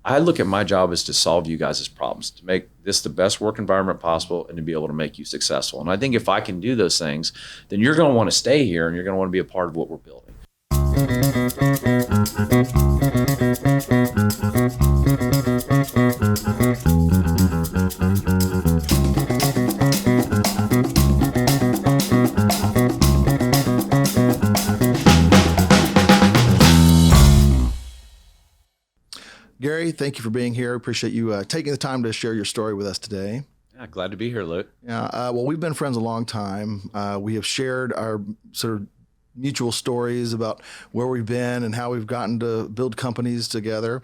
I look at my job as to solve you guys' problems, to make this the best work environment possible and to be able to make you successful. And I think if I can do those things, then you're going to want to stay here and you're going to want to be a part of what we're building. Gary, thank you for being here. Appreciate you taking the time to share your story with us today. Yeah, glad to be here, Luke. Yeah, well, we've been friends a long time. We have shared our sort of mutual stories about where we've been and how we've gotten to build companies together,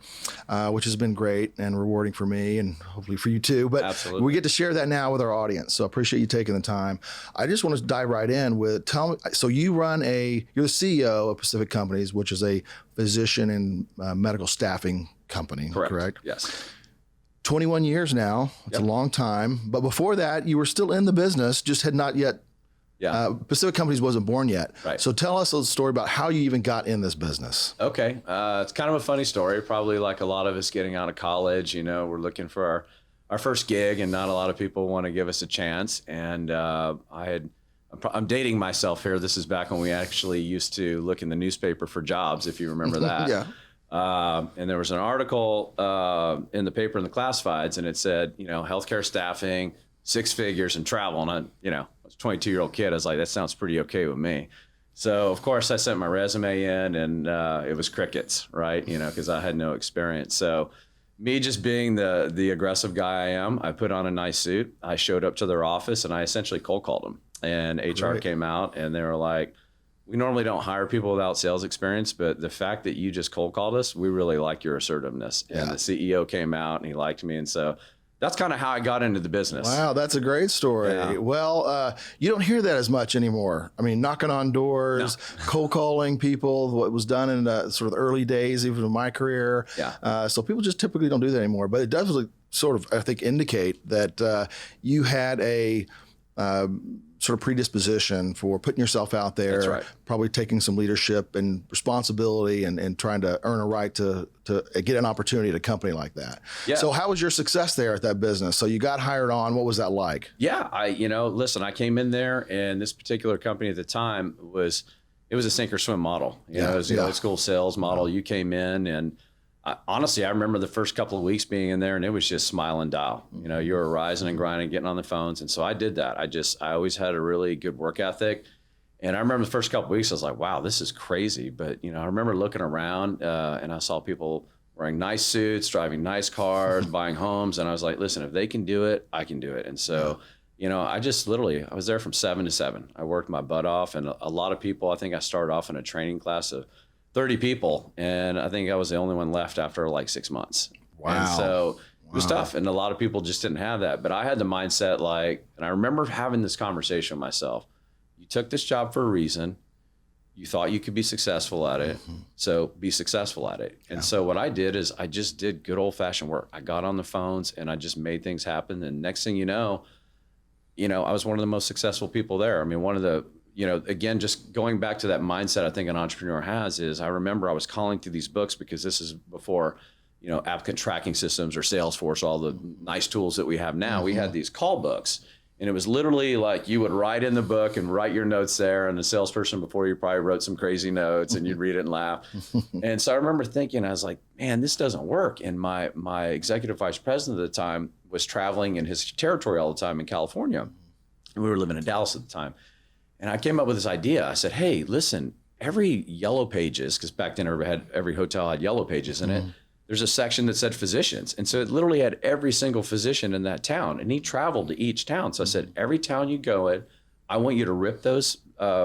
which has been great and rewarding for me and hopefully for you too. But Absolutely. We get to share that now with our audience. So I appreciate you taking the time. I just want to dive right in with, tell me, so you're the CEO of Pacific Companies, which is a physician and medical staffing company, correct? Yes. 21 years now. It's a long time. But before that, you were still in the business, just had not yet. Pacific Companies wasn't born yet. Right. So tell us a story about how you even got in this business. Okay. It's kind of a funny story. Probably like a lot of us getting out of college, we're looking for our first gig and not a lot of people want to give us a chance. And I'm dating myself here. This is back when we actually used to look in the newspaper for jobs, if you remember that. Yeah. And there was an article in the paper in the classifieds, and it said, healthcare staffing, 6 figures, and travel. And I was a 22-year-old kid. I was like, that sounds pretty okay with me. So of course I sent my resume in, and it was crickets, right? Because I had no experience. So me just being the aggressive guy I am, I put on a nice suit. I showed up to their office, and I essentially cold called them. And HR came out, and they were like, we normally don't hire people without sales experience, but the fact that you just cold called us, we really like your assertiveness. And the CEO came out and he liked me. And so that's kind of how I got into the business. Wow, that's a great story. Yeah. Well, you don't hear that as much anymore. I mean, knocking on doors, cold calling people, what was done in the sort of the early days, even in my career. Yeah. So people just typically don't do that anymore. But it does sort of, I think, indicate that you had a sort of predisposition for putting yourself out there. That's right. Probably taking some leadership and responsibility and trying to earn a right to get an opportunity at a company like that. Yeah. So how was your success there at that business? So you got hired on. What was that like? Yeah, listen, I came in there, and this particular company at the time was a sink or swim model. It was the old school sales model. You came in, and honestly, I remember the first couple of weeks being in there, and it was just smile and dial. You were rising and grinding, getting on the phones. And so I did that. I always had a really good work ethic. And I remember the first couple of weeks, I was like, wow, this is crazy. But, I remember looking around and I saw people wearing nice suits, driving nice cars, buying homes. And I was like, listen, if they can do it, I can do it. And so, I just literally, I was there from 7 to 7. I worked my butt off. And a lot of people, I think I started off in a training class of 30 people. And I think I was the only one left after like 6 months. Wow. And so it was tough. And a lot of people just didn't have that. But I had the mindset and I remember having this conversation with myself. You took this job for a reason. You thought you could be successful at it. So be successful at it. And so what I did is I just did good old fashioned work. I got on the phones and I just made things happen. And next thing you know, I was one of the most successful people there. I mean, one of the, again, just going back to that mindset I think an entrepreneur has is I remember I was calling through these books because this is before, applicant tracking systems or Salesforce, all the nice tools that we have now. We had these call books, and it was literally like you would write in the book and write your notes there. And the salesperson before you probably wrote some crazy notes and you'd read it and laugh. And so I remember thinking, I was like, man, this doesn't work. And my executive vice president at the time was traveling in his territory all the time in California. And we were living in Dallas at the time. And I came up with this idea. I said, hey, listen, every yellow pages, because back then every hotel had yellow pages in it, there's a section that said physicians. And so it literally had every single physician in that town. And he traveled to each town. So I said, every town you go in, I want you to rip those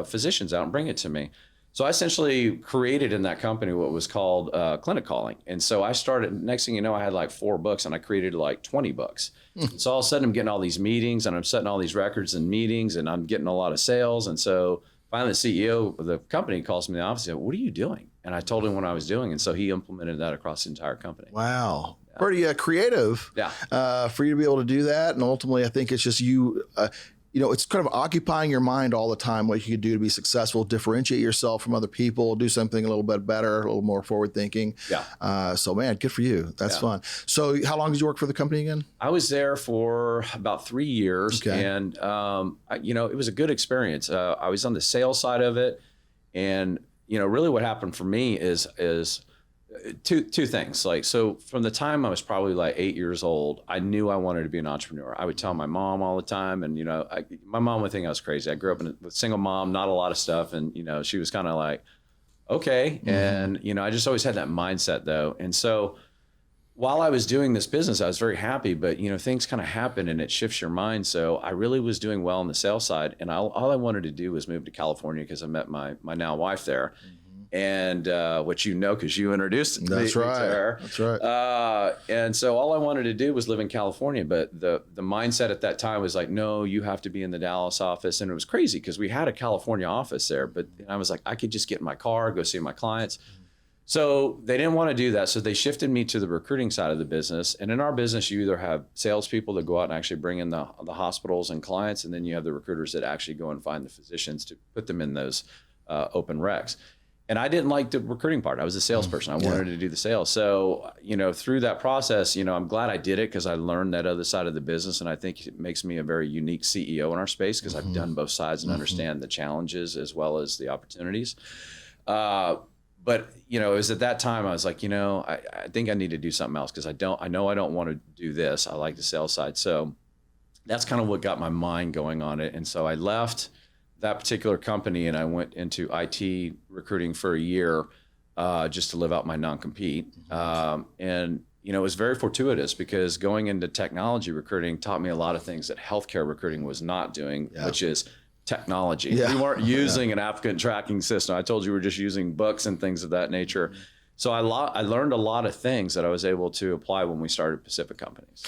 physicians out and bring it to me. So I essentially created in that company what was called clinic calling. And so I started, next thing you know, I had like 4 books and I created like 20 books. So all of a sudden I'm getting all these meetings and I'm setting all these records and meetings and I'm getting a lot of sales. And so finally the CEO of the company calls me in the office and said, what are you doing? And I told him what I was doing. And so he implemented that across the entire company. Wow. Pretty creative for you to be able to do that. And ultimately, I think it's just you it's kind of occupying your mind all the time, what you could do to be successful, differentiate yourself from other people, do something a little bit better, a little more forward thinking. Yeah. So man, good for you. That's fun. So how long did you work for the company again? I was there for about 3 years, Okay. and it was a good experience. I was on the sales side of it, and really what happened for me is two things. Like, so from the time I was probably like 8 years old, I knew I wanted to be an entrepreneur. I would tell my mom all the time, and my mom would think I was crazy. I grew up with a single mom, not a lot of stuff, and she was kind of like, okay, and I just always had that mindset though, and so. While I was doing this business, I was very happy, but things kind of happen and it shifts your mind. So I really was doing well on the sales side, and all I wanted to do was move to California because I met my now wife there, and which because you introduced me to her. That's right. And so all I wanted to do was live in California, but the mindset at that time was like, no, you have to be in the Dallas office, and it was crazy because we had a California office there, but I was like, I could just get in my car, go see my clients. So they didn't want to do that. So they shifted me to the recruiting side of the business. And in our business, you either have salespeople that go out and actually bring in the hospitals and clients, and then you have the recruiters that actually go and find the physicians to put them in those open recs. And I didn't like the recruiting part. I was a salesperson. I wanted to do the sales. So, through that process, I'm glad I did it because I learned that other side of the business. And I think it makes me a very unique CEO in our space because I've done both sides and understand the challenges as well as the opportunities. But, it was at that time I was like, I think I need to do something else because I know I don't want to do this. I like the sales side. So that's kind of what got my mind going on it. And so I left that particular company and I went into IT recruiting for a year just to live out my non-compete. And, it was very fortuitous because going into technology recruiting taught me a lot of things that healthcare recruiting was not doing, which is technology. We weren't using an applicant tracking system. I told you we were just using books and things of that nature. So I learned a lot of things that I was able to apply when we started Pacific Companies.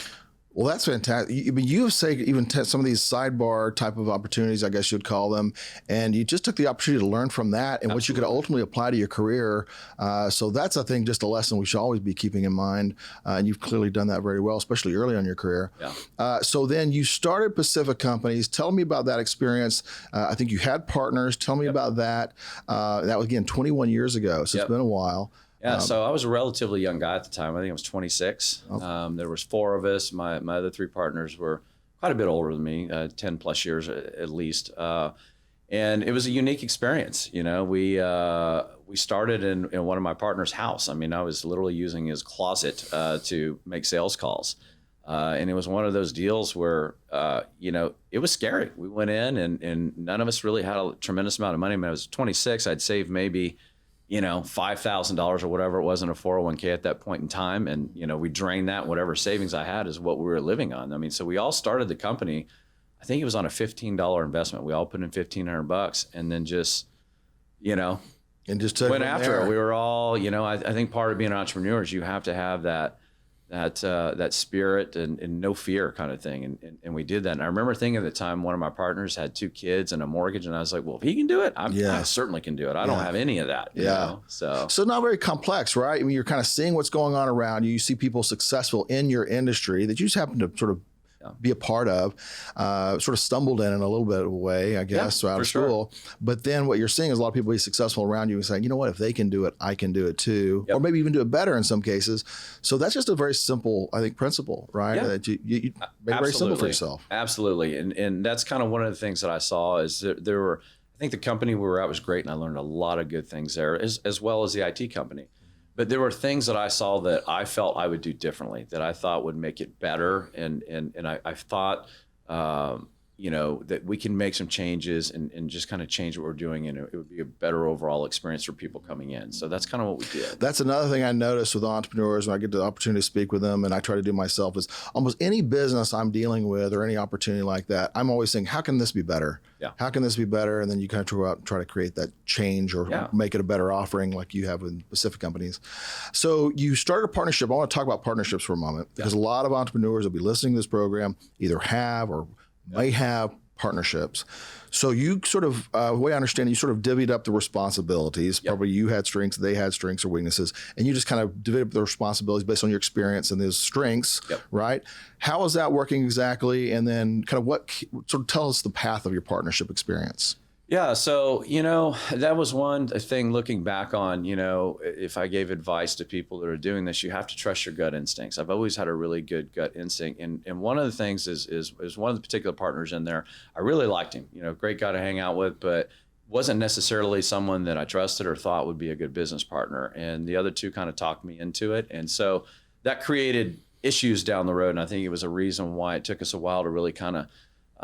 Well, that's fantastic. You have said even some of these sidebar type of opportunities, I guess you'd call them, and you just took the opportunity to learn from that and what you could ultimately apply to your career. So that's, I think, just a lesson we should always be keeping in mind. And you've clearly done that very well, especially early on in your career. So then you started Pacific Companies. Tell me about that experience. I think you had partners. Tell me about that. That was, again, 21 years ago, so it's been a while. Yeah, so I was a relatively young guy at the time. I think I was 26. There was 4 of us. My other 3 partners were quite a bit older than me, 10 plus years at least. And it was a unique experience. We started in one of my partner's house. I mean, I was literally using his closet to make sales calls. And it was one of those deals where, it was scary. We went in and none of us really had a tremendous amount of money. I mean, I was 26. I'd saved maybe $5,000 or whatever it was in a 401k at that point in time. And, we drained that. Whatever savings I had is what we were living on. I mean, so we all started the company. I think it was on a $15 investment. We all put in $1,500 and then just, and just went after it. We were all, I think part of being an entrepreneur is you have to have that spirit and no fear kind of thing. And we did that. And I remember thinking at the time, one of my partners had 2 kids and a mortgage. And I was like, well, if he can do it, I certainly can do it. I don't have any of that. You know? So not very complex, right? I mean, you're kind of seeing what's going on around you. You see people successful in your industry that you just happen to sort of be a part of, sort of stumbled in a little bit of a way, I guess, out of school. But then what you're seeing is a lot of people be successful around you and saying, you know what, if they can do it, I can do it too. Or maybe even do it better in some cases. So that's just a very simple, I think, principle, right? That you make it very simple for yourself. Absolutely. And that's kind of one of the things that I saw is that there were, I think the company we were at was great and I learned a lot of good things there as well as the IT company. But there were things that I saw that I felt I would do differently, that I thought would make it better. And I thought, that we can make some changes and just kind of change what we're doing. And it would be a better overall experience for people coming in. So that's kind of what we did. That's another thing I noticed with entrepreneurs when I get the opportunity to speak with them, and I try to do myself, is almost any business I'm dealing with or any opportunity like that, I'm always saying, how can this be better? How can this be better? And then you kind of go out and try to create that change or make it a better offering like you have with Pacific Companies. So you started a partnership. I want to talk about partnerships for a moment because a lot of entrepreneurs will be listening to this program, either have or may have partnerships. So you sort of, the way I understand it, you sort of divvied up the responsibilities. Yep. Probably you had strengths, they had strengths or weaknesses, and you just kind of divvied up the responsibilities based on your experience and those strengths, Yep. right? How is that working exactly? And then kind of sort of tell us the path of your partnership experience. Yeah. So, that was one thing looking back on, if I gave advice to people that are doing this, you have to trust your gut instincts. I've always had a really good gut instinct. And one of the things is one of the particular partners in there, I really liked him, great guy to hang out with, but wasn't necessarily someone that I trusted or thought would be a good business partner. And the other two kind of talked me into it. And so that created issues down the road. And I think it was a reason why it took us a while to really kind of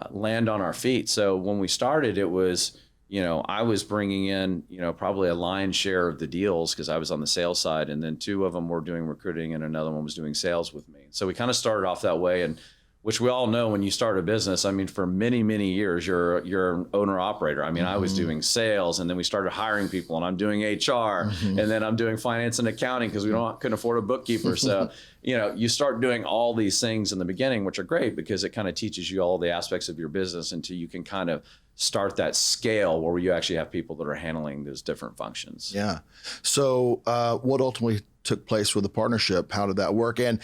land on our feet. So when we started, it was, I was bringing in, probably a lion's share of the deals because I was on the sales side, and then two of them were doing recruiting and another one was doing sales with me. So we kind of started off that way, and which we all know when you start a business, I mean, for many, many years, you're an owner operator. I mean, I was doing sales, and then we started hiring people, and I'm doing HR, and then I'm doing finance and accounting because we couldn't afford a bookkeeper. So, you start doing all these things in the beginning, which are great because it kind of teaches you all the aspects of your business until you can kind of start that scale where you actually have people that are handling those different functions. Yeah. So what ultimately took place with the partnership? How did that work? And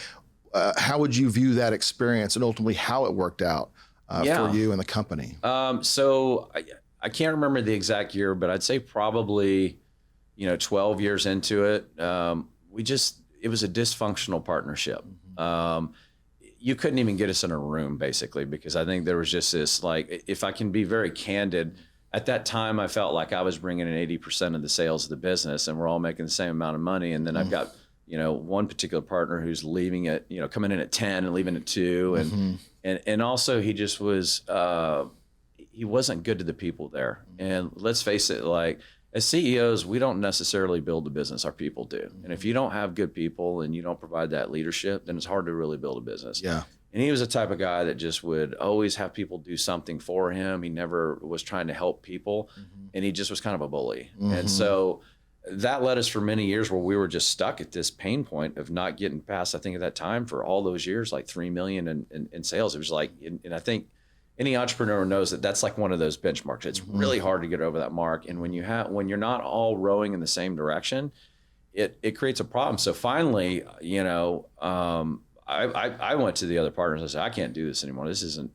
how would you view that experience and ultimately how it worked out for you and the company? So I can't remember the exact year, but I'd say probably, 12 years into it, it was a dysfunctional partnership. You couldn't even get us in a room basically, because I think there was just this, like, if I can be very candid, at that time, I felt like I was bringing in 80% of the sales of the business and we're all making the same amount of money. And then I've got, one particular partner who's leaving at, coming in at 10 and leaving at 2. And also he just was, he wasn't good to the people there. And let's face it, like, as CEOs, we don't necessarily build a business, our people do. And if you don't have good people and you don't provide that leadership, then it's hard to really build a business. Yeah. And he was the type of guy that just would always have people do something for him. He never was trying to help people. And he just was kind of a bully. And so that led us for many years where we were just stuck at this pain point of not getting past, I think at that time for all those years, like 3 million in sales. It was like, and I think any entrepreneur knows that that's like one of those benchmarks. It's really hard to get over that mark. And when you're not all rowing in the same direction, it creates a problem. So finally, I went to the other partners and I said, I can't do this anymore. This isn't,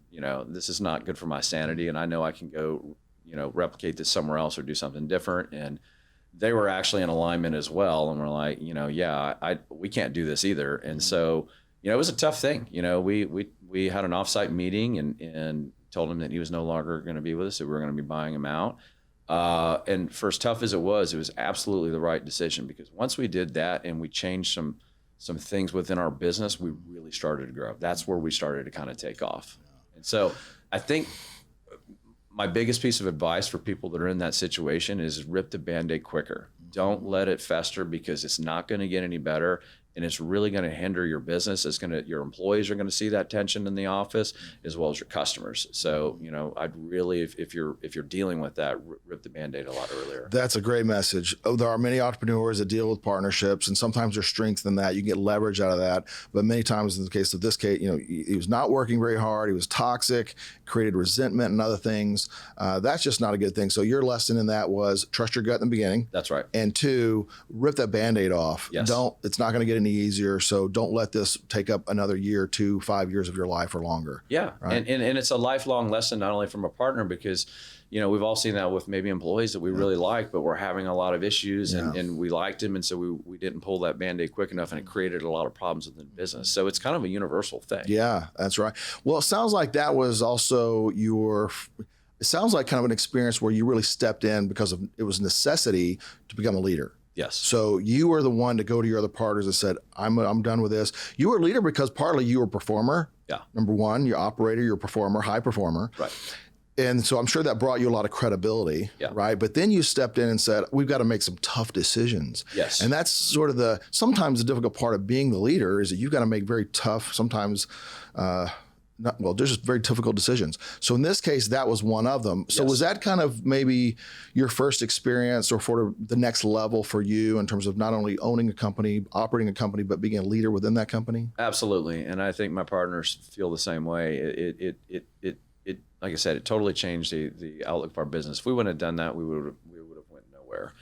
this is not good for my sanity. And I know I can go, replicate this somewhere else or do something different. And they were actually in alignment as well. And we're like, we can't do this either. And so, it was a tough thing. We had an offsite meeting and told him that he was no longer going to be with us, that we were going to be buying him out. And for as tough as it was absolutely the right decision, because once we did that and we changed some things within our business, we really started to grow. That's where we started to kind of take off. And so I think my biggest piece of advice for people that are in that situation is rip the Band-Aid quicker. Don't let it fester, because it's not going to get any better. And it's really going to hinder your business. Your employees are going to see that tension in the office, as well as your customers. So, I'd really, if you're dealing with that, rip the Band-Aid a lot earlier. That's a great message. There are many entrepreneurs that deal with partnerships, and sometimes there's strength in that. You can get leverage out of that. But many times in the case of this case, he was not working very hard. He was toxic, created resentment and other things. That's just not a good thing. So your lesson in that was trust your gut in the beginning. That's right. And 2, rip that Band-Aid off. Yes. It's not going to get any easier. So don't let this take up another year, 2, 5 years of your life or longer. Yeah. Right? And it's a lifelong lesson, not only from a partner, because, we've all seen that with maybe employees that we really like, but we're having a lot of issues and we liked him. And so we didn't pull that Band-Aid quick enough, and it created a lot of problems within the business. So it's kind of a universal thing. Yeah, that's right. Well, it sounds like that was also it sounds like kind of an experience where you really stepped in because it was necessity to become a leader. Yes. So you were the one to go to your other partners and said, I'm done with this. You were a leader because partly you were a performer. Yeah. Number one, you're operator, you're a performer, high performer. Right. And so I'm sure that brought you a lot of credibility, right? But then you stepped in and said, we've got to make some tough decisions. Yes. And that's sort of sometimes the difficult part of being the leader is that you've got to make very tough, sometimes, there's just very difficult decisions. So in this case, that was one of them. So was that kind of maybe your first experience or for the next level for you in terms of not only owning a company, operating a company, but being a leader within that company? Absolutely. And I think my partners feel the same way. like I said, it totally changed the outlook of our business. If we wouldn't have done that, we would have went nowhere.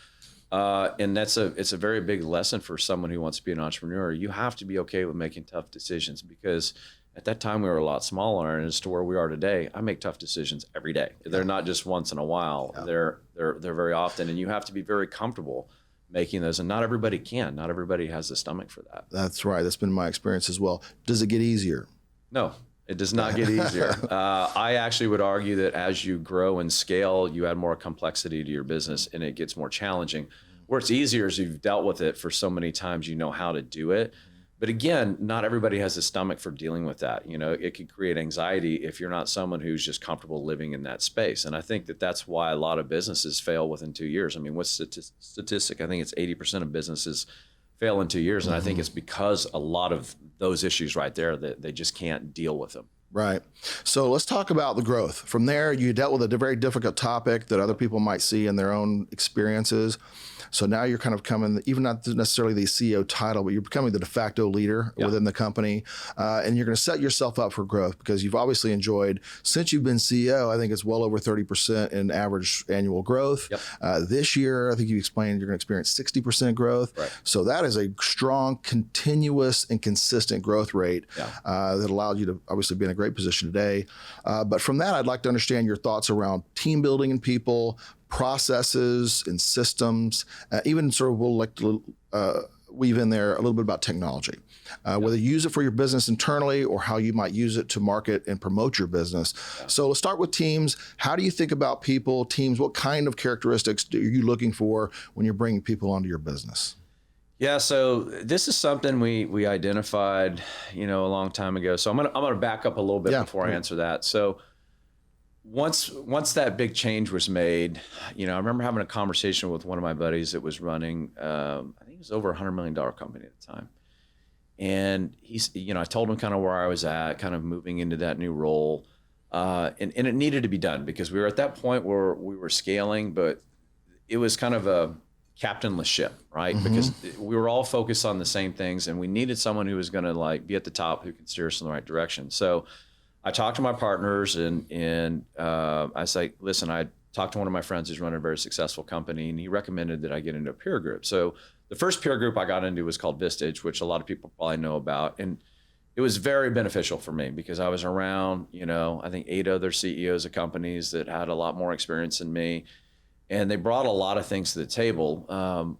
And it's a very big lesson for someone who wants to be an entrepreneur. You have to be okay with making tough decisions, because at that time we were a lot smaller, and as to where we are today, I make tough decisions every day. They're not just once in a while. They're very often, and you have to be very comfortable making those. And not everybody can. Not everybody has the stomach for that. That's right. That's been my experience as well. Does it get easier? No, it does not get easier. I actually would argue that as you grow and scale, you add more complexity to your business, and it gets more challenging. Where it's easier is you've dealt with it for so many times, you know how to do it. But again, not everybody has the stomach for dealing with that. It could create anxiety if you're not someone who's just comfortable living in that space. And I think that that's why a lot of businesses fail within 2 years. I mean, what's the statistic? I think it's 80% of businesses fail in 2 years. And I think it's because a lot of those issues right there, that they just can't deal with them. Right. So let's talk about the growth. From there, you dealt with a very difficult topic that other people might see in their own experiences. So now you're kind of coming, even not necessarily the CEO title, but you're becoming the de facto leader within the company. And you're going to set yourself up for growth, because you've obviously enjoyed, since you've been CEO, I think it's well over 30% in average annual growth. This year, I think you explained you're going to experience 60% growth. Right. So that is a strong, continuous, and consistent growth rate that allowed you to obviously be in a great position today. But from that, I'd like to understand your thoughts around team building and people, processes and systems, even sort of we'll like to weave in there a little bit about technology, whether you use it for your business internally or how you might use it to market and promote your business. So let's start with teams. How do you think about people, teams? What kind of characteristics are you looking for when you're bringing people onto your business? Yeah, so this is something we identified, a long time ago. So I'm gonna back up a little bit before I answer that. So once that big change was made, I remember having a conversation with one of my buddies that was running, I think it was over $100 million company at the time. And he's, I told him kind of where I was at, kind of moving into that new role. And it needed to be done, because we were at that point where we were scaling, but it was kind of a captainless ship, right? Because we were all focused on the same things, and we needed someone who was going to be at the top, who could steer us in the right direction. So I talked to my partners, and I say, listen, I talked to one of my friends who's running a very successful company, and he recommended that I get into a peer group. So the first peer group I got into was called Vistage, which a lot of people probably know about. And it was very beneficial for me, because I was around, I think 8 other CEOs of companies that had a lot more experience than me. And they brought a lot of things to the table.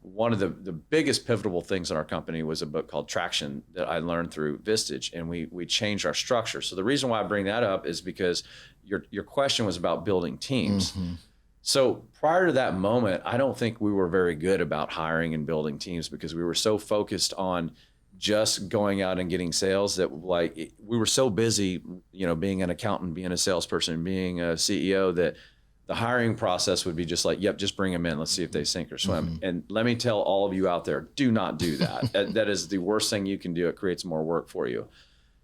One of the biggest pivotal things in our company was a book called Traction that I learned through Vistage, and we changed our structure. So the reason why I bring that up is because your question was about building teams. So prior to that moment, I don't think we were very good about hiring and building teams, because we were so focused on just going out and getting sales that we were so busy, being an accountant, being a salesperson, being a CEO, that the hiring process would be just like, yep, just bring them in. Let's see if they sink or swim. And let me tell all of you out there, do not do that. That is the worst thing you can do. It creates more work for you.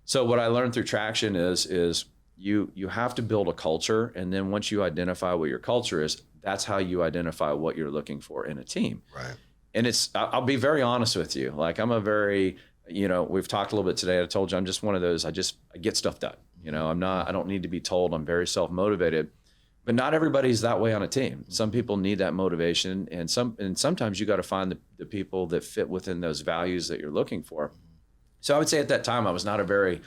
So what I learned through Traction is you have to build a culture. And then once you identify what your culture is, that's how you identify what you're looking for in a team. Right. And I'll be very honest with you. I'm a very, we've talked a little bit today. I told you, I'm just one of those, I get stuff done. I don't need to be told. I'm very self-motivated. But not everybody's that way on a team. Some people need that motivation, and sometimes you got to find the people that fit within those values that you're looking for. So I would say at that time, I was not a very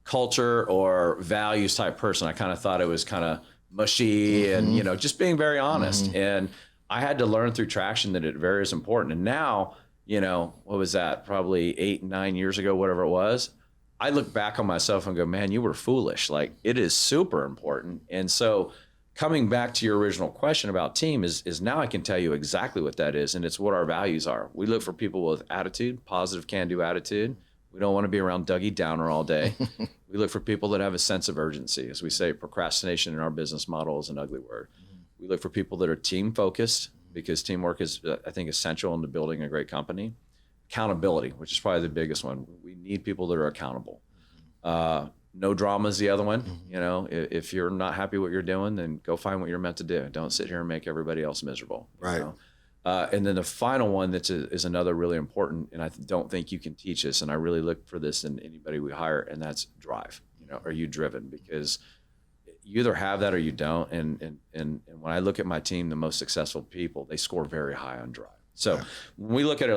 culture or values type person. I kind of thought it was kind of mushy and, just being very honest. And I had to learn through Traction that it very is important. And now, what was that? Probably 8, 9 years ago, whatever it was. I look back on myself and go, man, you were foolish. It is super important. And so coming back to your original question about team is now I can tell you exactly what that is, and it's what our values are. We look for people with attitude, positive can-do attitude. We don't want to be around Dougie Downer all day. We look for people that have a sense of urgency. As we say, procrastination in our business model is an ugly word. We look for people that are team-focused, because teamwork is, I think, essential into building a great company. Accountability, which is probably the biggest one. We need people that are accountable. No drama is the other one. If you're not happy what you're doing, then go find what you're meant to do. Don't sit here and make everybody else miserable. Right. And then the final one is another really important, and I don't think you can teach this, and I really look for this in anybody we hire, and that's drive. Are you driven? Because you either have that or you don't. And when I look at my team, the most successful people, they score very high on drive. So when we look at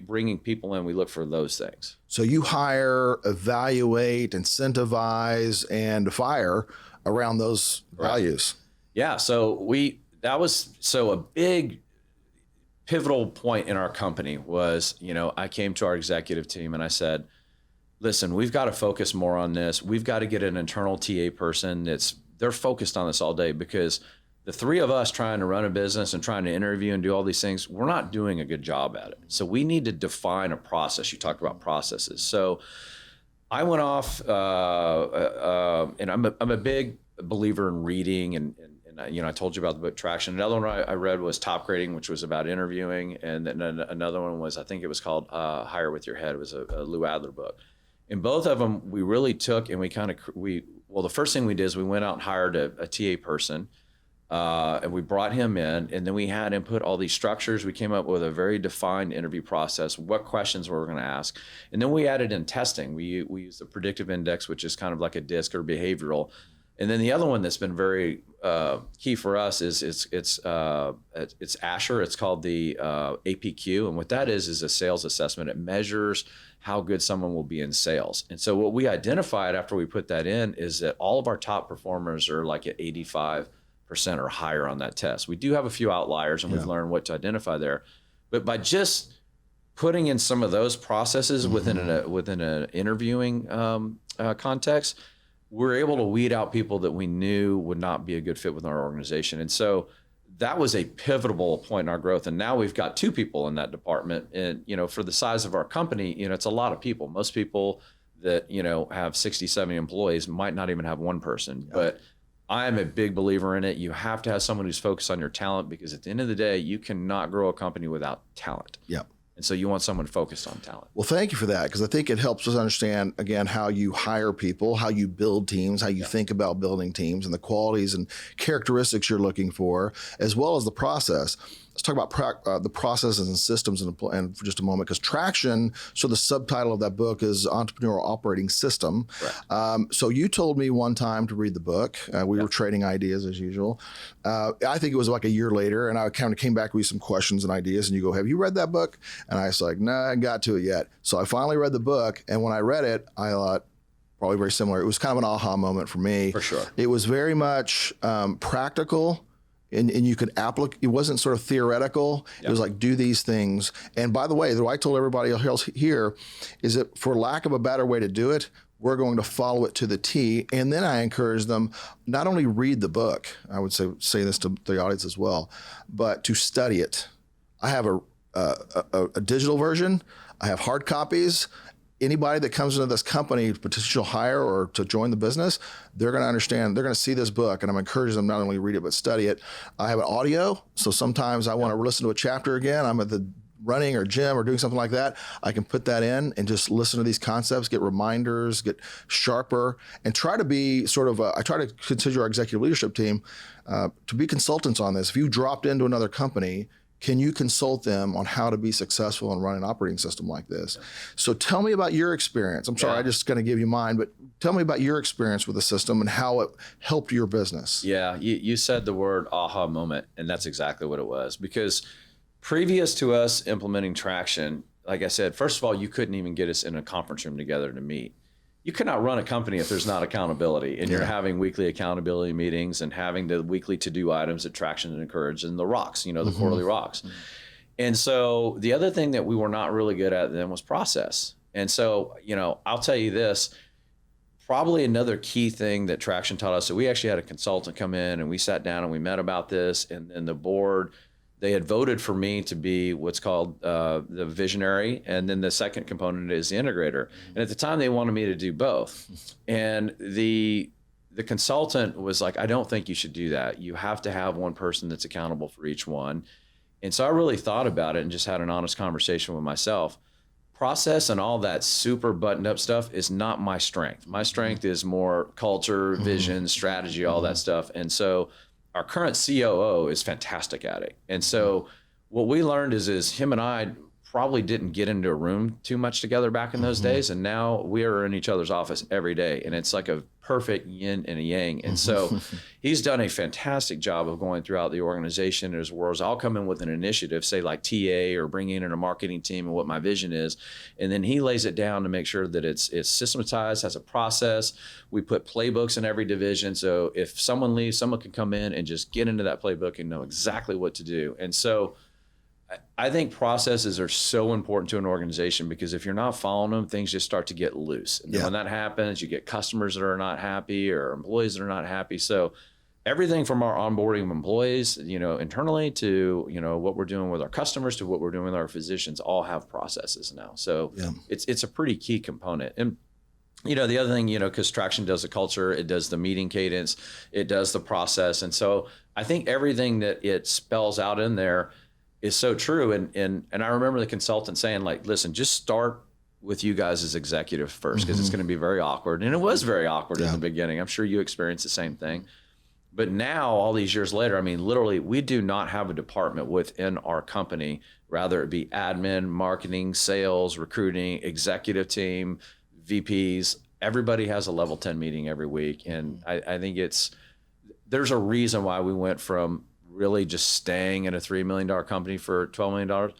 bringing people in, we look for those things. So you hire, evaluate, incentivize, and fire around those values. Yeah. So a big pivotal point in our company was, I came to our executive team and I said, listen, we've got to focus more on this. We've got to get an internal TA person they're focused on this all day, because the three of us trying to run a business and trying to interview and do all these things, we're not doing a good job at it. So we need to define a process. You talked about processes. So I went off, and I'm a big believer in reading, and I told you about the book Traction. Another one I read was Top Grading, which was about interviewing, and then another one was, I think it was called Hire with Your Head. It was a Lou Adler book. In both of them, we really took and the first thing we did is we went out and hired a TA person. And we brought him in, and then we had him put all these structures. We came up with a very defined interview process, what questions we were going to ask. And then we added in testing. We used the predictive index, which is kind of like a DISC or behavioral. And then the other one that's been very key for us is it's Asher. It's called the APQ. And what that is a sales assessment. It measures how good someone will be in sales. And so what we identified after we put that in is that all of our top performers are like at 85% or higher on that test. We do have a few outliers, and we've learned what to identify there. But by just putting in some of those processes within an interviewing context, we're able to weed out people that we knew would not be a good fit with our organization. And so that was a pivotal point in our growth. And now we've got 2 people in that department. And, for the size of our company, it's a lot of people. Most people that, have 60, 70 employees might not even have one person. Yeah. But I am a big believer in it. You have to have someone who's focused on your talent, because at the end of the day, you cannot grow a company without talent. Yeah. And so you want someone focused on talent. Well, thank you for that, because I think it helps us understand, again, how you hire people, how you build teams, how you think about building teams, and the qualities and characteristics you're looking for, as well as the process. Let's talk about the processes and systems and for just a moment, because Traction, so the subtitle of that book is Entrepreneurial Operating System. Right. So you told me one time to read the book. We were trading ideas as usual. I think it was like a year later, and I kind of came back with some questions and ideas, and you go, have you read that book? And I was like, no, I got to it yet. So I finally read the book, and when I read it, I thought, probably very similar. It was kind of an aha moment for me. For sure. It was very much practical. And you could it wasn't sort of theoretical. Yep. It was like, do these things. And by the way, though I told everybody else here, is that for lack of a better way to do it, we're going to follow it to the T. And then I encourage them not only read the book, I would say this to the audience as well, but to study it. I have a digital version. I have hard copies. Anybody that comes into this company, potential hire or to join the business, they're going to understand, they're going to see this book, and I'm encouraging them not only read it, but study it. I have an audio, so sometimes I want to listen to a chapter again. I'm at the running or gym or doing something like that. I can put that in and just listen to these concepts, get reminders, get sharper, and try to be I try to consider our executive leadership team to be consultants on this. If you dropped into another company, can you consult them on how to be successful and run an operating system like this? So tell me about your experience. I'm sorry, I just going to give you mine, but tell me about your experience with the system and how it helped your business. Yeah, you said the word aha moment, and that's exactly what it was. Because previous to us implementing Traction, like I said, first of all, you couldn't even get us in a conference room together to meet. You cannot run a company if there's not accountability, and you're having weekly accountability meetings and having the weekly to-do items that Traction and Encourage and the rocks, the quarterly rocks. Mm-hmm. And so the other thing that we were not really good at then was process. And so, I'll tell you this, probably another key thing that Traction taught us. So we actually had a consultant come in, and we sat down and we met about this, and then the board, they had voted for me to be what's called the visionary, and then the second component is the integrator. And at the time, they wanted me to do both. And the consultant was like, I don't think you should do that. You have to have one person that's accountable for each one. And so I really thought about it and just had an honest conversation with myself. Process and all that super buttoned up stuff is not my strength. My strength is more culture, vision, strategy, all that stuff. And so our current COO is fantastic at it. And so what we learned is him and I probably didn't get into a room too much together back in those days. And now we are in each other's office every day. And it's like a perfect yin and a yang. And so he's done a fantastic job of going throughout the organization. As well as I'll come in with an initiative, say like TA or bringing in a marketing team and what my vision is. And then he lays it down to make sure that it's systematized, has a process. We put playbooks in every division. So if someone leaves, someone can come in and just get into that playbook and know exactly what to do. And so I think processes are so important to an organization, because if you're not following them, things just start to get loose. And then when that happens, you get customers that are not happy or employees that are not happy. So everything from our onboarding of employees, internally to, what we're doing with our customers to what we're doing with our physicians all have processes now. So it's a pretty key component. And the other thing, because Traction does the culture, it does the meeting cadence, it does the process. And so I think everything that it spells out in there is so true. And I remember the consultant saying, like, listen, just start with you guys as executives first, because it's going to be very awkward. And it was very awkward in the beginning. I'm sure you experienced the same thing. But now, all these years later, I mean, literally, we do not have a department within our company, rather it be admin, marketing, sales, recruiting, executive team, VPs. Everybody has a level 10 meeting every week. And I think there's a reason why we went from really just staying in a $3 million company for $12 million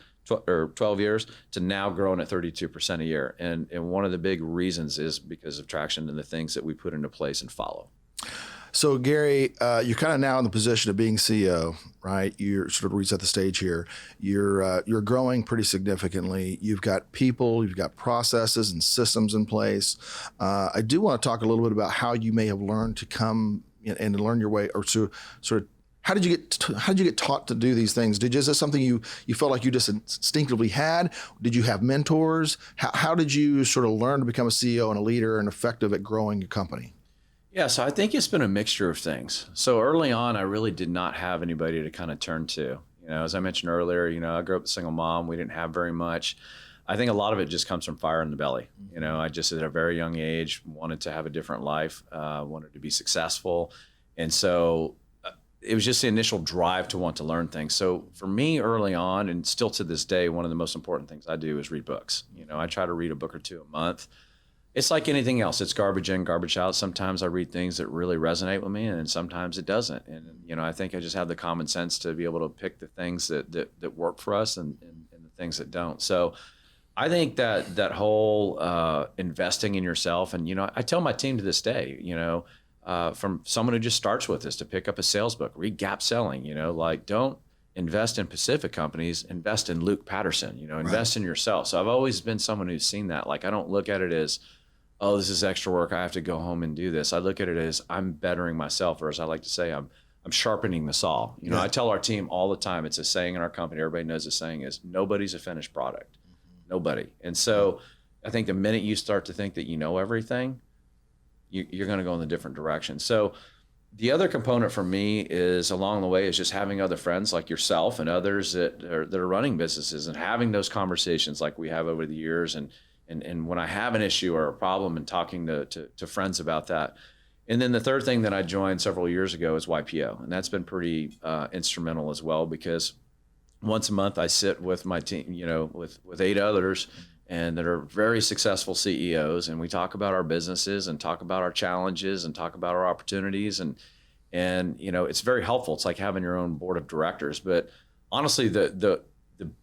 or 12 years to now growing at 32% a year. And one of the big reasons is because of Traction and the things that we put into place and follow. So Gary, you're kind of now in the position of being CEO, right? You're sort of reset the stage here. You're growing pretty significantly. You've got people, you've got processes and systems in place. I do want to talk a little bit about how you may have learned to come and learn your way, or to sort of how did you get taught to do these things? Is this something you felt like you just instinctively had? Did you have mentors? How did you sort of learn to become a CEO and a leader and effective at growing your company? Yeah, so I think it's been a mixture of things. So early on, I really did not have anybody to kind of turn to. As I mentioned earlier, I grew up a single mom. We didn't have very much. I think a lot of it just comes from fire in the belly. I just at a very young age wanted to have a different life, wanted to be successful. And so it was just the initial drive to want to learn things. So for me early on, and still to this day, one of the most important things I do is read books. I try to read a book or two a month. It's like anything else. It's garbage in, garbage out. Sometimes I read things that really resonate with me, and sometimes it doesn't. And, I think I just have the common sense to be able to pick the things that work for us and the things that don't. So I think that whole investing in yourself, and, I tell my team to this day, from someone who just starts with this, to pick up a sales book, read Gap Selling, don't invest in Pacific companies, invest in Luke Patterson, invest in yourself. So I've always been someone who's seen that. Like, I don't look at it as, oh, this is extra work, I have to go home and do this. I look at it as I'm bettering myself, or as I like to say, I'm sharpening the saw. I tell our team all the time, it's a saying in our company, everybody knows the saying is, nobody's a finished product. Nobody. And so I think the minute you start to think that you know everything, you're going to go in a different direction. So the other component for me is, along the way, is just having other friends like yourself and others that are running businesses, and having those conversations like we have over the years. And when I have an issue or a problem, and talking to friends about that. And then the third thing that I joined several years ago is YPO. And that's been pretty instrumental as well, because once a month I sit with my team, with 8 others, and that are very successful CEOs, and we talk about our businesses and talk about our challenges and talk about our opportunities, and it's very helpful. It's like having your own board of directors. But honestly, the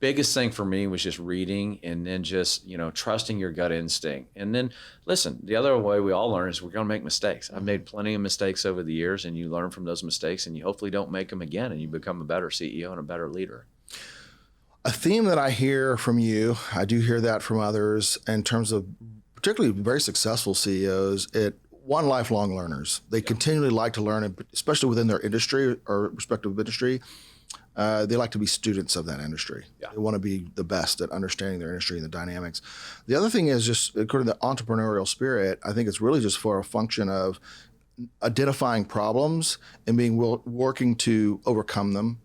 biggest thing for me was just reading, and then just trusting your gut instinct. And then listen, the other way we all learn is we're going to make mistakes. I've made plenty of mistakes over the years, and you learn from those mistakes, and you hopefully don't make them again, and you become a better CEO and a better leader. A theme that I hear from you, I do hear that from others, in terms of particularly very successful CEOs, lifelong learners. They continually like to learn, especially within their industry or respective industry. They like to be students of that industry. They want to be the best at understanding their industry and the dynamics. The other thing is, just according to the entrepreneurial spirit, I think it's really just for a function of identifying problems and working to overcome them.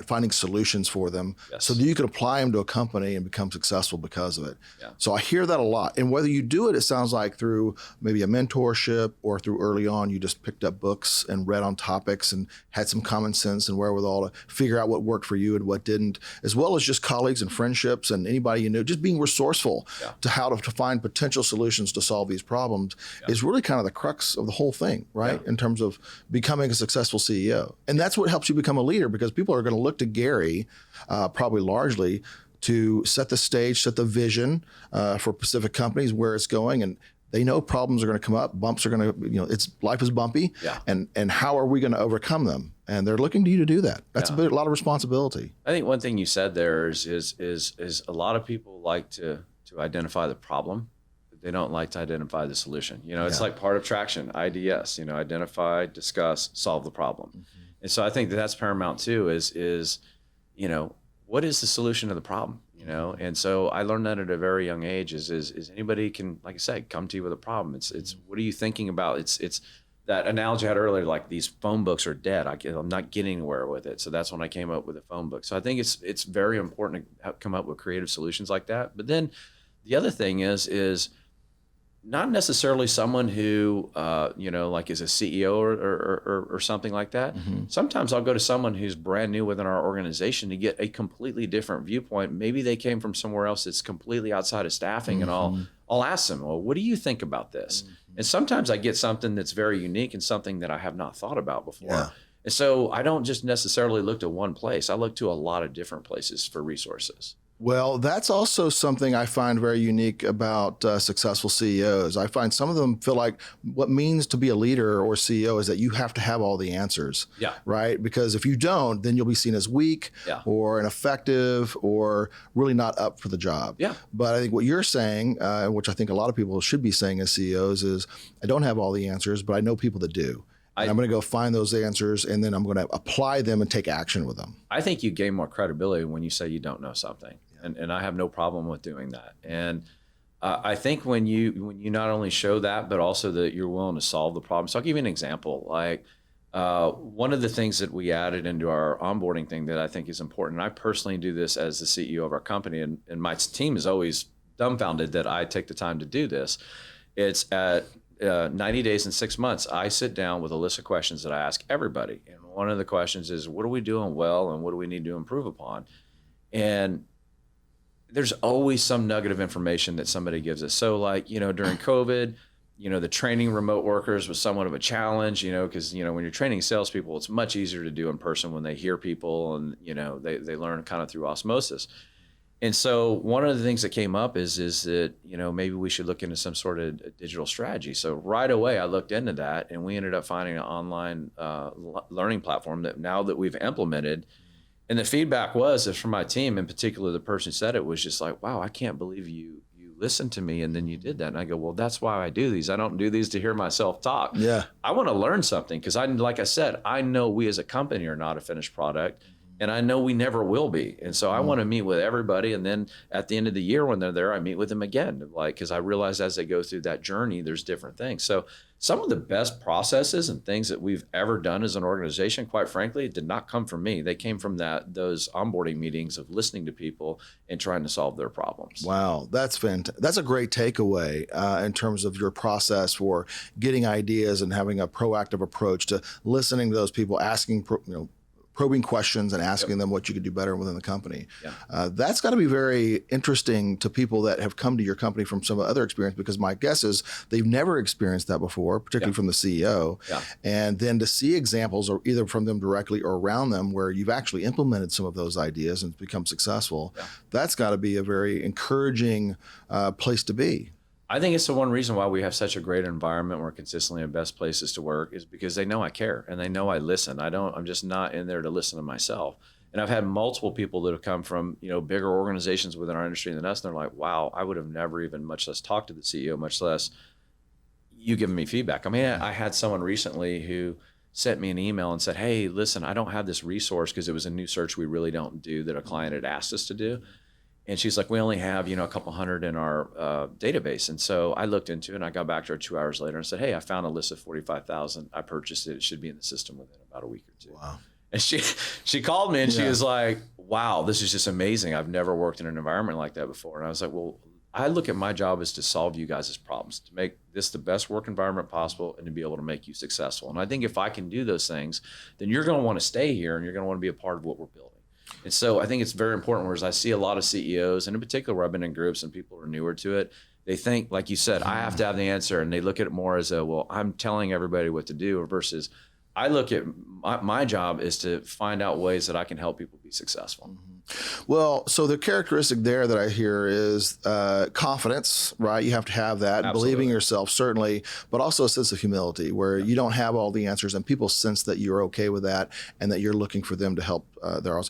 finding solutions for them Yes. so that you can apply them to a company and become successful because of it. Yeah. So I hear that a lot. And whether you do it, it sounds like through maybe a mentorship or through early on, you just picked up books and read on topics and had some common sense and wherewithal to figure out what worked for you and what didn't, as well as just colleagues and friendships and anybody you know, just being resourceful to how to find potential solutions to solve these problems is really kind of the crux of the whole thing, right? In terms of becoming a successful CEO. And that's what helps you become a leader, because people are going to look to Gary, probably largely, to set the stage, set the vision for Pacific companies, where it's going. And they know problems are going to come up, bumps are going to, life is bumpy, and how are we going to overcome them? And they're looking to you to do that. That's a lot of responsibility. I think one thing you said there is a lot of people like to identify the problem, but they don't like to identify the solution. It's like part of traction, IDS, identify, discuss, solve the problem. And so I think that's paramount too, is what is the solution to the problem? And so I learned that at a very young age is anybody can, like I said, come to you with a problem. It's what are you thinking about? It's that analogy I had earlier, like these phone books are dead. I'm not getting anywhere with it. So that's when I came up with a phone book. So I think it's very important to come up with creative solutions like that. But then the other thing is not necessarily someone who, like is a CEO or something like that. Sometimes I'll go to someone who's brand new within our organization to get a completely different viewpoint. Maybe they came from somewhere else that's completely outside of staffing, and I'll ask them, well, what do you think about this? And sometimes I get something that's very unique and something that I have not thought about before. And so I don't just necessarily look to one place. I look to a lot of different places for resources. Well, that's also something I find very unique about successful CEOs. I find some of them feel like what means to be a leader or CEO is that you have to have all the answers, right? Because if you don't, then you'll be seen as weak or ineffective or really not up for the job. But I think what you're saying, which I think a lot of people should be saying as CEOs, is I don't have all the answers, but I know people that do. And I'm going to go find those answers, and then I'm going to apply them and take action with them. I think you gain more credibility when you say you don't know something. And I have no problem with doing that. And I think when you not only show that, but also that you're willing to solve the problem. So I'll give you an example. Like one of the things that we added into our onboarding thing that I think is important, and I personally do this as the CEO of our company, and my team is always dumbfounded that I take the time to do this. It's at 90 days and 6 months, I sit down with a list of questions that I ask everybody. And one of the questions is, what are we doing well and what do we need to improve upon? And there's always some nugget of information that somebody gives us. So like, during COVID, the training remote workers was somewhat of a challenge, because, when you're training salespeople, it's much easier to do in person when they hear people and, they learn kind of through osmosis. And so one of the things that came up is that, maybe we should look into some sort of digital strategy. So right away, I looked into that, and we ended up finding an online learning platform that now that we've implemented. And the feedback was from my team, in particular, the person who said it was just like, wow, I can't believe you listened to me and then you did that. And I go, well, that's why I do these. I don't do these to hear myself talk. I want to learn something because like I said, I know we as a company are not a finished product. And I know we never will be. And so I want to meet with everybody. And then at the end of the year when they're there, I meet with them again, because I realize as they go through that journey, there's different things. So some of the best processes and things that we've ever done as an organization, quite frankly, did not come from me. They came from those onboarding meetings of listening to people and trying to solve their problems. Wow, that's fantastic. That's a great takeaway in terms of your process for getting ideas and having a proactive approach to listening to those people, asking, probing questions and asking them what you could do better within the company. That's got to be very interesting to people that have come to your company from some other experience, because my guess is they've never experienced that before, particularly from the CEO. And then to see examples, or either from them directly or around them, where you've actually implemented some of those ideas and become successful, that's got to be a very encouraging place to be. I think it's the one reason why we have such a great environment. We're consistently the best places to work is because they know I care and they know I listen. I'm just not in there to listen to myself. And I've had multiple people that have come from, bigger organizations within our industry than us. And they're like, wow, I would have never even much less talked to the CEO, much less you giving me feedback. I mean, I had someone recently who sent me an email and said, hey, listen, I don't have this resource because it was a new search we really don't do that a client had asked us to do. And she's like, we only have, a couple hundred in our database. And so I looked into it and I got back to her 2 hours later and said, hey, I found a list of 45,000. I purchased it. It should be in the system within about a week or two. Wow. And she called me and she was like, wow, this is just amazing. I've never worked in an environment like that before. And I was like, well, I look at my job as to solve you guys' problems, to make this the best work environment possible and to be able to make you successful. And I think if I can do those things, then you're going to want to stay here and you're going to want to be a part of what we're building. And so I think it's very important, whereas I see a lot of CEOs, and in particular where I've been in groups and people are newer to it, they think, like you said, I have to have the answer. And they look at it more as well, I'm telling everybody what to do, versus I look at my job is to find out ways that I can help people be successful. Well, so the characteristic there that I hear is confidence, right? You have to have that, believing yourself, certainly, but also a sense of humility where you don't have all the answers and people sense that you're okay with that and that you're looking for them to help their own.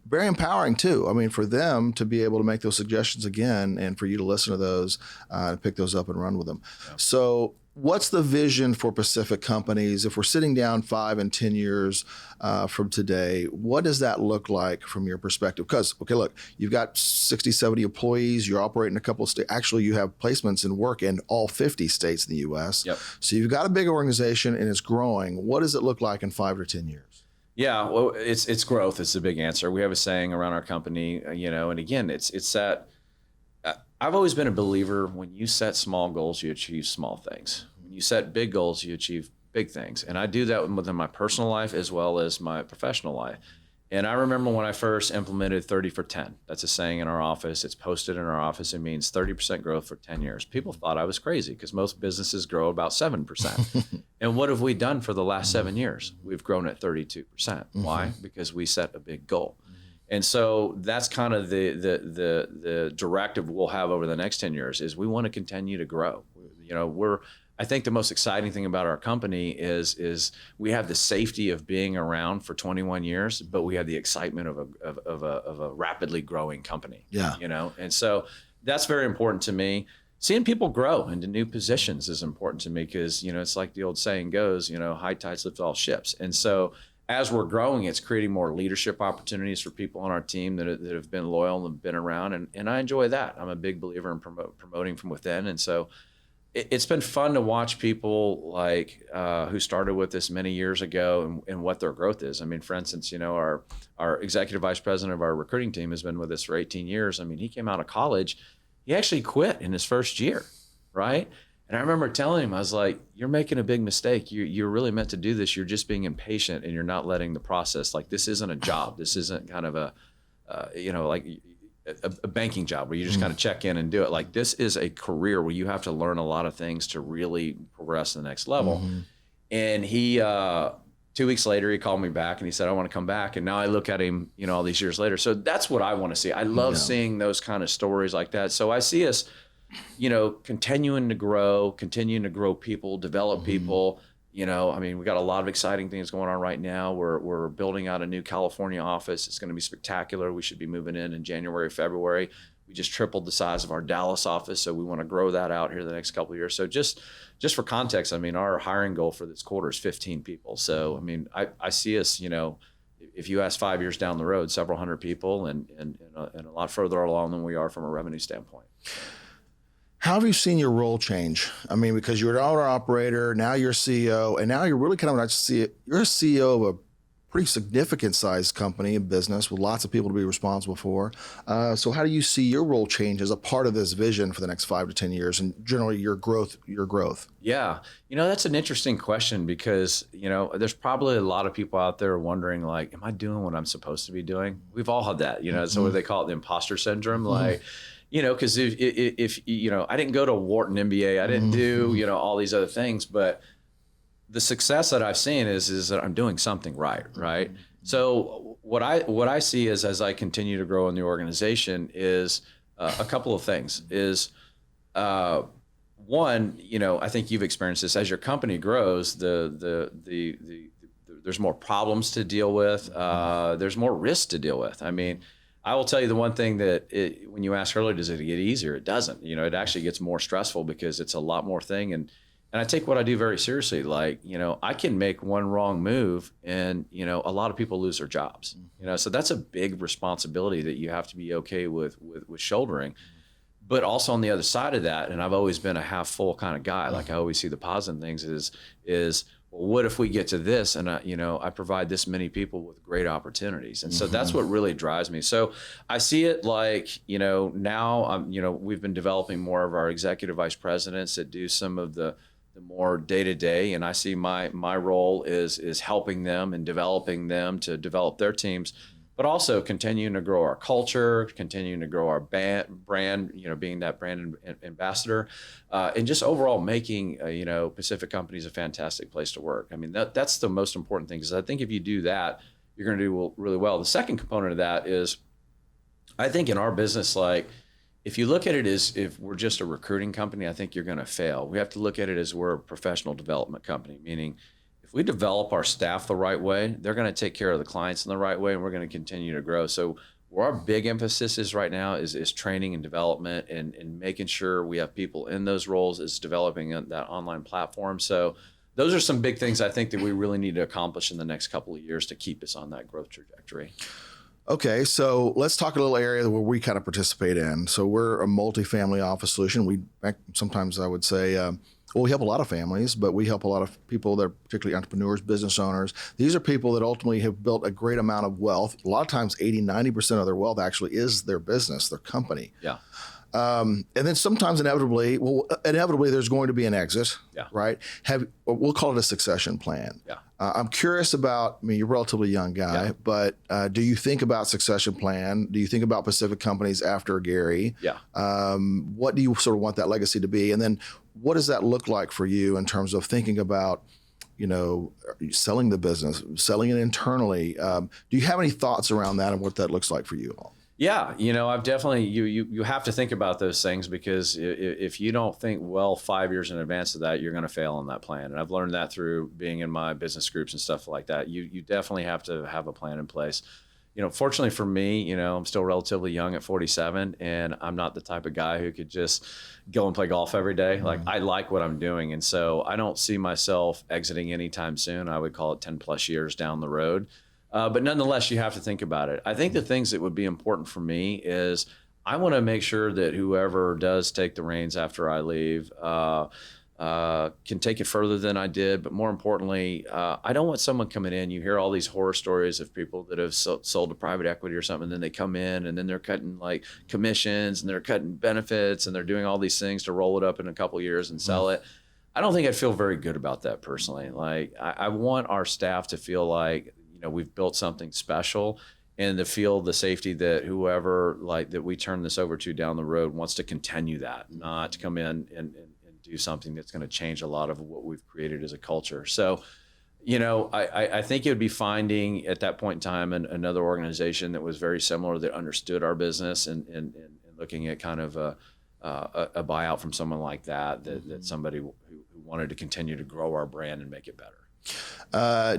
Very empowering too. I mean, for them to be able to make those suggestions again and for you to listen to those and pick those up and run with them. Yeah. So what's the vision for Pacific companies? If we're sitting down 5 and 10 years from today, what does that look like from your perspective? Because, okay, look, you've got 60, 70 employees, you're operating in a couple of states. Actually, you have placements and work in all 50 states in the U.S. Yep. So you've got a big organization and it's growing. What does it look like in 5 or 10 years? Yeah, well, it's growth. It's the big answer. We have a saying around our company, and again, it's that I've always been a believer when you set small goals, you achieve small things. When you set big goals, you achieve big things. And I do that within my personal life as well as my professional life. And I remember when I first implemented 30 for 10. That's a saying in our office. It's posted in our office. It means 30% growth for 10 years. People thought I was crazy because most businesses grow about 7%. And what have we done for the last 7 years? We've grown at 32%. Why? Because we set a big goal. And so that's kind of the directive we'll have over the next 10 years is we want to continue to grow. I think the most exciting thing about our company is we have the safety of being around for 21 years, but we have the excitement of a rapidly growing company. Yeah. And so that's very important to me. Seeing people grow into new positions is important to me because, it's like the old saying goes, high tides lift all ships. And so as we're growing, it's creating more leadership opportunities for people on our team that have been loyal and been around. And I enjoy that. I'm a big believer in promoting from within. And so it's been fun to watch people like who started with us many years ago and what their growth is. I mean, for instance, our executive vice president of our recruiting team has been with us for 18 years. I mean, he came out of college. He actually quit in his first year, right? And I remember telling him, I was like, you're making a big mistake. You're really meant to do this. You're just being impatient and you're not letting the process, like this isn't a job. This isn't kind of like a banking job where you just kind of check in and do it. Like this is a career where you have to learn a lot of things to really progress to the next level. And he, 2 weeks later, he called me back and he said, I want to come back. And now I look at him, all these years later. So that's what I want to see. I love seeing those kind of stories like that. So I see us, continuing to grow people, develop people. We got a lot of exciting things going on right now. We're building out a new California office. It's going to be spectacular. We should be moving in January, February. We just tripled the size of our Dallas office, so we want to grow that out here the next couple of years. So just for context, our hiring goal for this quarter is 15 people. So I see us, if you ask 5 years down the road, several hundred people and a lot further along than we are from a revenue standpoint. How have you seen your role change? Because you're an owner operator, now you're CEO, and now you're really kind of not CEO. You're a CEO of a pretty significant sized company and business with lots of people to be responsible for. So how do you see your role change as a part of this vision for the next 5 to 10 years and generally your growth? Yeah. that's an interesting question because, there's probably a lot of people out there wondering like, am I doing what I'm supposed to be doing? We've all had that, so what they call it, the imposter syndrome. Like, because if I didn't go to Wharton MBA, I didn't do, all these other things, but the success that I've seen is that I'm doing something right. So what I see is as I continue to grow in the organization is a couple of things. Is one, I think you've experienced this as your company grows. There's more problems to deal with. There's more risk to deal with. I will tell you the one thing that when you asked earlier, does it get easier? It doesn't. It actually gets more stressful because it's a lot more thing. And I take what I do very seriously. Like, I can make one wrong move and, a lot of people lose their jobs. So that's a big responsibility that you have to be okay with shouldering. But also on the other side of that, and I've always been a half full kind of guy, like I always see the positive things is, well, what if we get to this and I provide this many people with great opportunities? And so that's what really drives me. So I see it like, now we've been developing more of our executive vice presidents that do some of the more day-to-day, and I see my role is helping them and developing them to develop their teams, but also continuing to grow our culture, continuing to grow our brand, being that brand ambassador, and just overall making, Pacific Companies a fantastic place to work. I mean, that's the most important thing, because I think if you do that, you're going to do really well. The second component of that is, I think in our business, like, if you look at it as if we're just a recruiting company, I think you're going to fail. We have to look at it as we're a professional development company, meaning if we develop our staff the right way, they're going to take care of the clients in the right way, and we're going to continue to grow. So where our big emphasis is right now is training and development, and making sure we have people in those roles, is developing that online platform. So those are some big things I think that we really need to accomplish in the next couple of years to keep us on that growth trajectory. Okay, so let's talk a little area where we kind of participate in. So we're a multifamily office solution. Sometimes I would say, we help a lot of families, but we help a lot of people that are particularly entrepreneurs, business owners. These are people that ultimately have built a great amount of wealth. A lot of times 80-90% of their wealth actually is their business, their company. Yeah. And then sometimes inevitably there's going to be an exit, right? We'll call it a succession plan. Yeah. I'm curious about, you're a relatively young guy, but do you think about succession plan? Do you think about Pacific Companies after Gary? Yeah. What do you sort of want that legacy to be? And then what does that look like for you in terms of thinking about, selling the business, selling it internally? Do you have any thoughts around that and what that looks like for you all? Yeah, I've definitely, you have to think about those things, because if you don't think 5 years in advance of that, you're going to fail on that plan. And I've learned that through being in my business groups and stuff like that. You definitely have to have a plan in place. Fortunately for me, I'm still relatively young at 47, and I'm not the type of guy who could just go and play golf every day. Like, I like what I'm doing. And so I don't see myself exiting anytime soon. I would call it 10 plus years down the road. But nonetheless, you have to think about it. I think the things that would be important for me is I want to make sure that whoever does take the reins after I leave can take it further than I did. But more importantly, I don't want someone coming in. You hear all these horror stories of people that have sold to private equity or something, and then they come in and then they're cutting like commissions and they're cutting benefits and they're doing all these things to roll it up in a couple of years and sell it. I don't think I'd feel very good about that personally. Like, I want our staff to feel like, we've built something special, and to feel the safety that whoever that we turn this over to down the road wants to continue that, not to come in and do something that's going to change a lot of what we've created as a culture. So, I think it would be finding at that point in time another organization that was very similar, that understood our business, and looking at kind of a buyout from someone like that somebody who wanted to continue to grow our brand and make it better.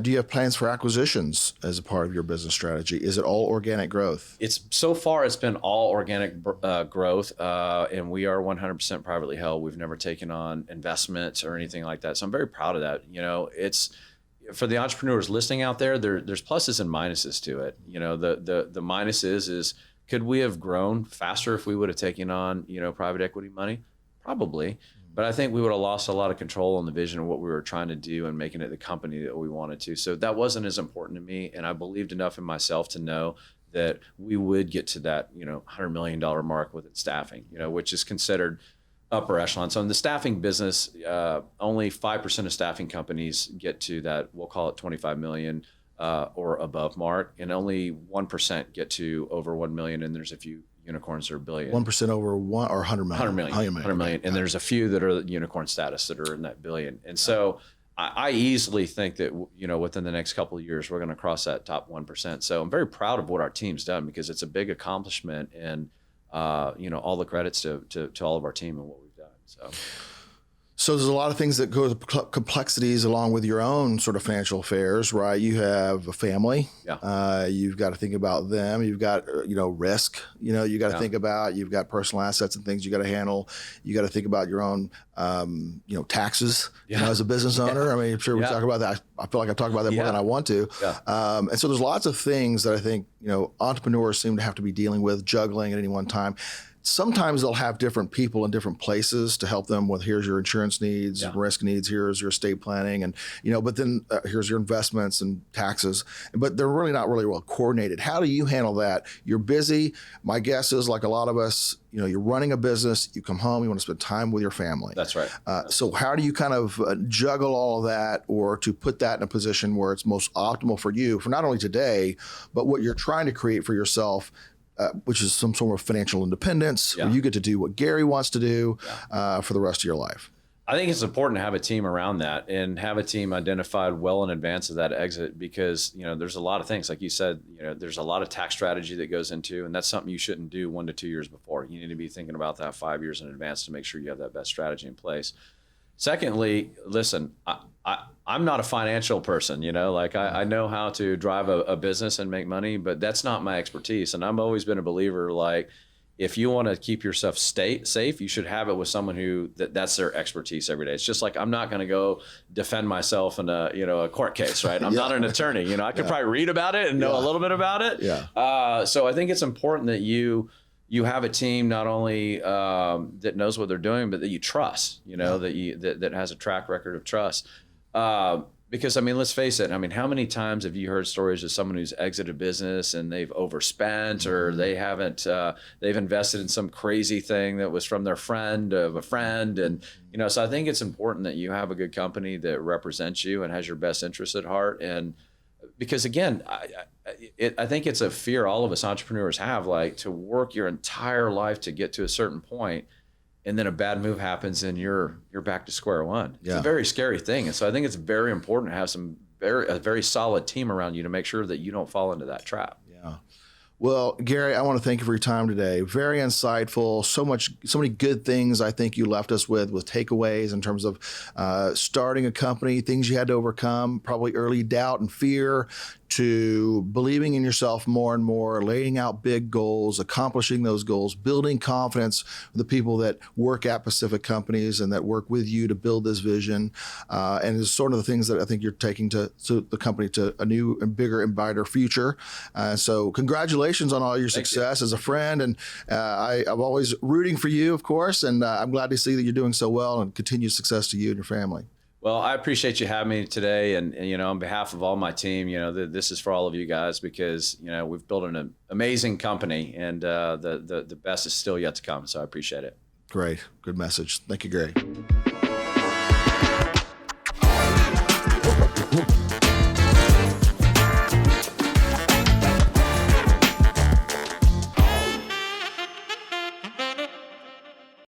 Do you have plans for acquisitions as a part of your business strategy? Is it all organic growth? So far it's been all organic growth, and we are 100% privately held. We've never taken on investments or anything like that. So I'm very proud of that. It's for the entrepreneurs listening out there. There's pluses and minuses to it. The minus is could we have grown faster if we would have taken on private equity money? Probably. But I think we would have lost a lot of control on the vision of what we were trying to do and making it the company that we wanted to. So that wasn't as important to me. And I believed enough in myself to know that we would get to that, $100 million mark with its staffing, which is considered upper echelon. So in the staffing business, only 5% of staffing companies get to that, we'll call it 25 million or above mark. And only 1% get to over 1 million. And there's a few unicorns are billion. 1% over one or 100 million? 100 million. And there's a few that are unicorn status that are in that billion. And so I easily think that, within the next couple of years, we're going to cross that top 1%. So I'm very proud of what our team's done, because it's a big accomplishment, and, all the credits to all of our team and what we've done. So there's a lot of things that go with complexities along with your own sort of financial affairs, right? You have a family. Yeah. You've got to think about them. You've got, risk. You got to think about. You've got personal assets and things you got to handle. You got to think about your own, taxes. As a business owner. I mean, I'm sure we talk about that. I feel like I talk about that more than I want to. Yeah. And so there's lots of things that I think entrepreneurs seem to have to be dealing with, juggling at any one time. sometimes they'll have different people in different places to help them with, here's your insurance needs, risk needs, here's your estate planning, and but then here's your investments and taxes. But they're really not really well coordinated. How do you handle that? You're busy. My guess is, like a lot of us, you're running a business, you come home, you want to spend time with your family. That's right. So how do you kind of juggle all of that, or to put that in a position where it's most optimal for you, for not only today, but what you're trying to create for yourself, which is some sort of financial independence, where you get to do what Gary wants to do for the rest of your life? I think it's important to have a team around that and have a team identified well in advance of that exit, because, there's a lot of things, like you said, there's a lot of tax strategy that goes into, and that's something you shouldn't do 1 to 2 years before. You need to be thinking about that 5 years in advance to make sure you have that best strategy in place. Secondly, listen, I'm not a financial person, I know how to drive a business and make money, but that's not my expertise. And I've always been a believer, if you want to keep yourself safe, you should have it with someone who that's their expertise every day. It's just like, I'm not going to go defend myself in a court case, right? I'm not an attorney. I could probably read about it and know a little bit about it. So I think it's important that you have a team not only that knows what they're doing, but that you trust. That has a track record of trust. Because, let's face it. How many times have you heard stories of someone who's exited business and they've overspent, or they haven't, they've invested in some crazy thing that was from their friend of a friend. And, so I think it's important that you have a good company that represents you and has your best interests at heart. And because, again, I think it's a fear all of us entrepreneurs have, to work your entire life to get to a certain point, and then a bad move happens and you're back to square one. It's a very scary thing. And so I think it's very important to have a very solid team around you to make sure that you don't fall into that trap. Yeah. Well, Gary, I want to thank you for your time today. Very insightful. So many good things I think you left us with takeaways in terms of starting a company, things you had to overcome, probably early doubt and fear, to believing in yourself more and more, laying out big goals, accomplishing those goals, building confidence with the people that work at Pacific companies and that work with you to build this vision. And it's sort of the things that I think you're taking to the company to a new and bigger and brighter future. So congratulations on all your success as a friend. And I'm always rooting for you, of course. And I'm glad to see that you're doing so well, and continued success to you and your family. Well, I appreciate you having me today. And on behalf of all my team, this is for all of you guys, because, we've built an amazing company, and the best is still yet to come. So I appreciate it. Great. Good message. Thank you, Gary.